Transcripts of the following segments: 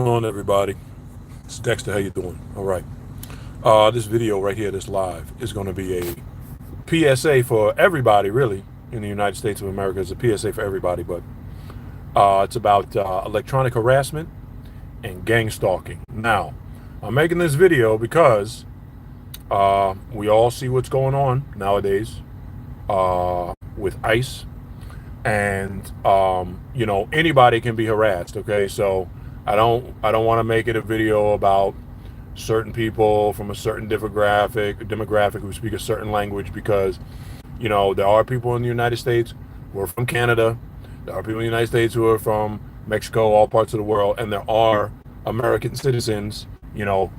going on, everybody? It's Dexter. How you doing? All right. This video right here, this live, is going to be a PSA for everybody, really, in the United States of America. It's a PSA for everybody, but it's about electronic harassment and gang stalking. Now, I'm making this video because we all see what's going on nowadays with ICE, and anybody can be harassed. Okay, so I don't want to make it a video about certain people from a certain demographic who speak a certain language, because there are people in the United States who are from Canada, there are people in the United States who are from Mexico, all parts of the world, and there are American citizens,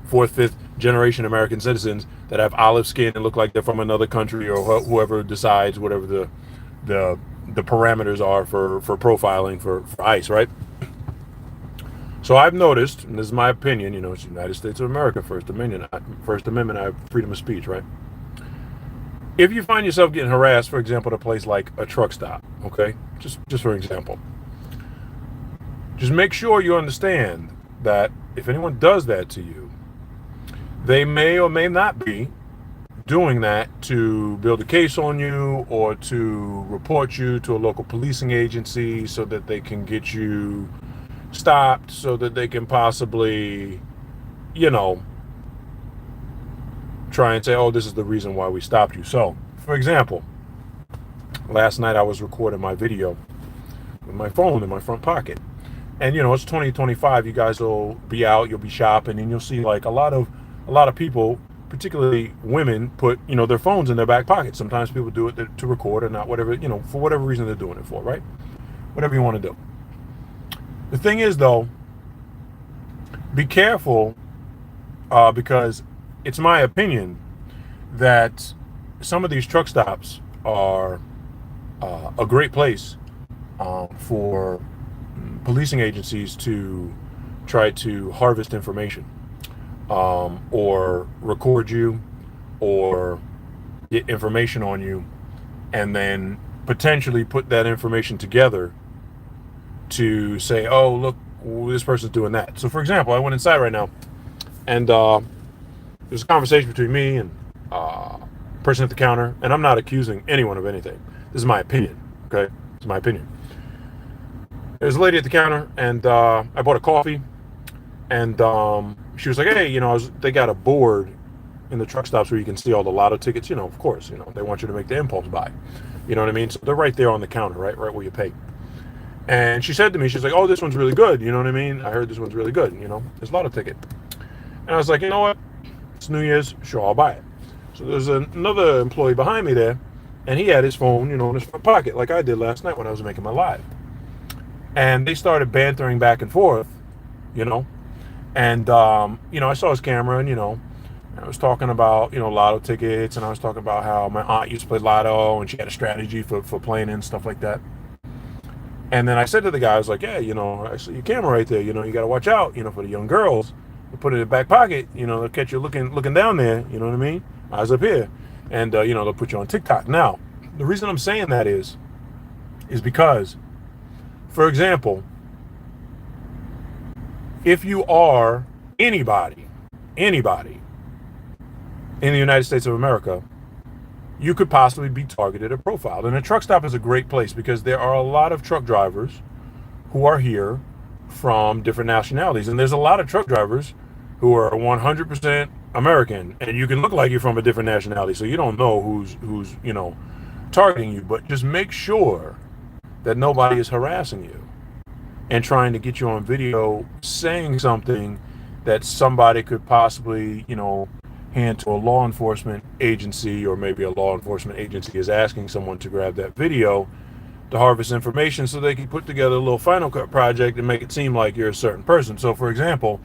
fourth, fifth generation American citizens that have olive skin and look like they're from another country, or whoever decides whatever the parameters are for profiling for ICE, right? So I've noticed, and this is my opinion, it's the United States of America, First Amendment, I have freedom of speech, right? If you find yourself getting harassed, for example, at a place like a truck stop, okay, just for example, just make sure you understand that if anyone does that to you, they may or may not be doing that to build a case on you or to report you to a local policing agency so that they can get you stopped, so that they can possibly, try and say, oh, this is the reason why we stopped you. So, for example, last night I was recording my video with my phone in my front pocket. And it's 2025, you guys will be out, you'll be shopping, and you'll see like a lot of people, particularly women, put their phones in their back pocket. Sometimes people do it to record or not, whatever, for whatever reason they're doing it for, right? Whatever you want to do. The thing is, though, be careful, because it's my opinion that some of these truck stops are a great place for policing agencies to try to harvest information, or record you, or get information on you, and then potentially put that information together to say, oh, look, this person's doing that. So, for example, I went inside right now, and there's a conversation between me and a person at the counter, and I'm not accusing anyone of anything. This is my opinion, okay? It's my opinion. There's a lady at the counter, and I bought a coffee, and she was like, hey, they got a board in the truck stops where you can see all the lotto tickets. Of course, they want you to make the impulse buy. You know what I mean? So they're right there on the counter, right where you pay. And she said to me, she's like, oh, this one's really good. You know what I mean? I heard this one's really good. There's a lotto ticket. And I was like, you know what? It's New Year's. Sure, I'll buy it. So there's another employee behind me there, and he had his phone, in his front pocket, like I did last night when I was making my live. And they started bantering back and forth, and, I saw his camera, and, I was talking about, lotto tickets, and I was talking about how my aunt used to play lotto, and she had a strategy for playing and stuff like that. And then I said to the guy, I was like, yeah, I see your camera right there. You got to watch out, for the young girls. You put it in the back pocket, they'll catch you looking down there, you know what I mean? Eyes up here. And, they'll put you on TikTok. Now, the reason I'm saying that is because, for example, if you are anybody in the United States of America, you could possibly be targeted or profiled. And a truck stop is a great place because there are a lot of truck drivers who are here from different nationalities. And there's a lot of truck drivers who are 100% American, and you can look like you're from a different nationality, so you don't know who's targeting you. But just make sure that nobody is harassing you and trying to get you on video saying something that somebody could possibly, hand to a law enforcement agency, or maybe a law enforcement agency is asking someone to grab that video to harvest information so they can put together a little Final Cut project and make it seem like you're a certain person. So, for example,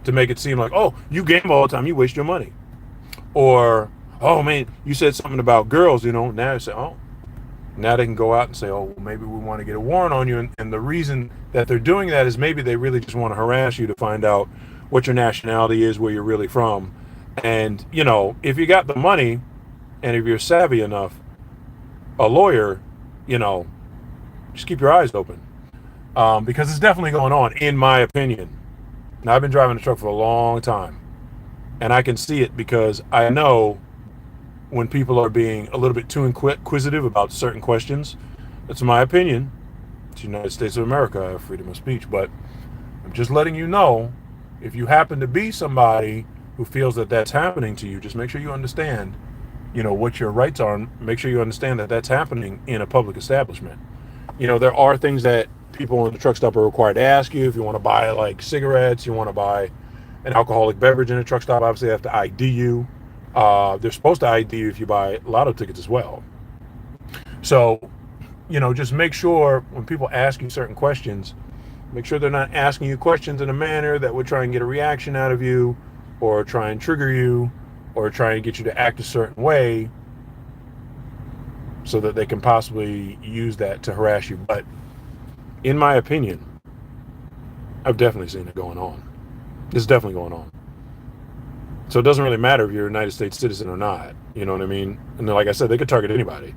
to make it seem like, oh, you game all the time, you waste your money. Or, oh, man, you said something about girls, now they say, oh, now they can go out and say, oh, maybe we want to get a warrant on you. And the reason that they're doing that is maybe they really just want to harass you to find out what your nationality is, where you're really from. And, if you got the money and if you're savvy enough, a lawyer, just keep your eyes open. Because it's definitely going on, in my opinion. Now, I've been driving a truck for a long time, and I can see it because I know when people are being a little bit too inquisitive about certain questions. That's my opinion. It's the United States of America. I have freedom of speech, but I'm just letting you know, if you happen to be somebody who feels that that's happening to you, just make sure you understand, what your rights are, and make sure you understand that that's happening in a public establishment. There are things that people in the truck stop are required to ask you. If you want to buy like cigarettes, you want to buy an alcoholic beverage in a truck stop, obviously they have to ID you. They're supposed to ID you if you buy lotto tickets as well. So, just make sure when people ask you certain questions, make sure they're not asking you questions in a manner that would try and get a reaction out of you, or try and trigger you, or try and get you to act a certain way so that they can possibly use that to harass you. But in my opinion, I've definitely seen it going on. It's definitely going on. So it doesn't really matter if you're a United States citizen or not. You know what I mean? And like I said, they could target anybody.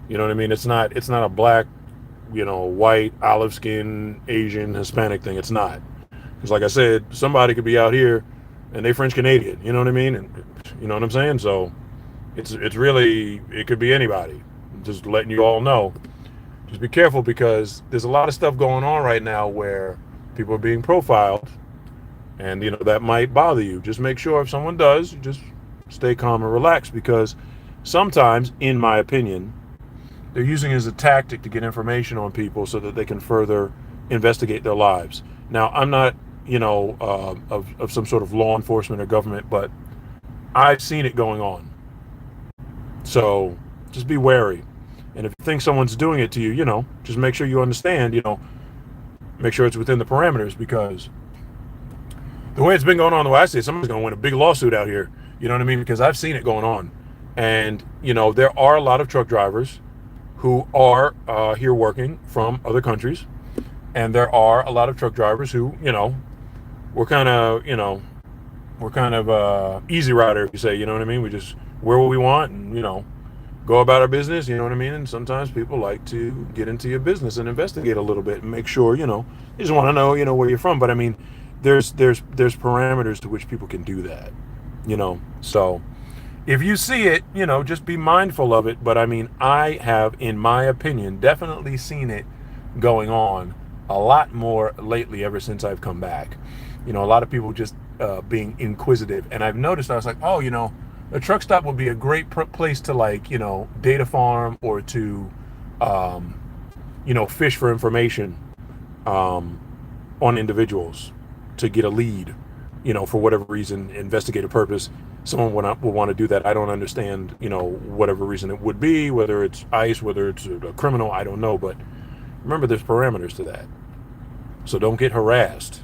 You know what I mean? It's not a black, white, olive skin, Asian, Hispanic thing. It's not. Because like I said, somebody could be out here and they French Canadian. You know what I mean? And you know what I'm saying? So it's really, it could be anybody. Just letting you all know. Just be careful, because there's a lot of stuff going on right now where people are being profiled, and that might bother you. Just make sure if someone does, you just stay calm and relaxed, because sometimes, in my opinion, they're using it as a tactic to get information on people so that they can further investigate their lives. Now, I'm not, of some sort of law enforcement or government, but I've seen it going on. So just be wary. And if you think someone's doing it to you, just make sure you understand, make sure it's within the parameters, because the way it's been going on, the way I see it, somebody's going to win a big lawsuit out here. You know what I mean? Because I've seen it going on. And, there are a lot of truck drivers who are here working from other countries. And there are a lot of truck drivers who, we're kind of easy rider, if you say, you know what I mean? We just wear what we want and, go about our business, you know what I mean? And sometimes people like to get into your business and investigate a little bit and make sure, they just want to know, where you're from. But I mean, there's parameters to which people can do that, So if you see it, just be mindful of it. But I mean, I have, in my opinion, definitely seen it going on a lot more lately ever since I've come back. A lot of people just being inquisitive. And I've noticed, I was like, oh, a truck stop would be a great place to, like, data farm, or to, fish for information on individuals, to get a lead, for whatever reason, investigative purpose. Someone will want to do that. I don't understand, whatever reason it would be, whether it's ICE, whether it's a criminal, I don't know. But remember, there's parameters to that. So don't get harassed.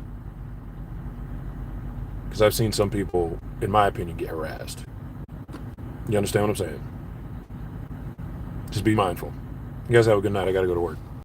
Because I've seen some people, in my opinion, get harassed. You understand what I'm saying? Just be mindful. You guys have a good night. I got to go to work.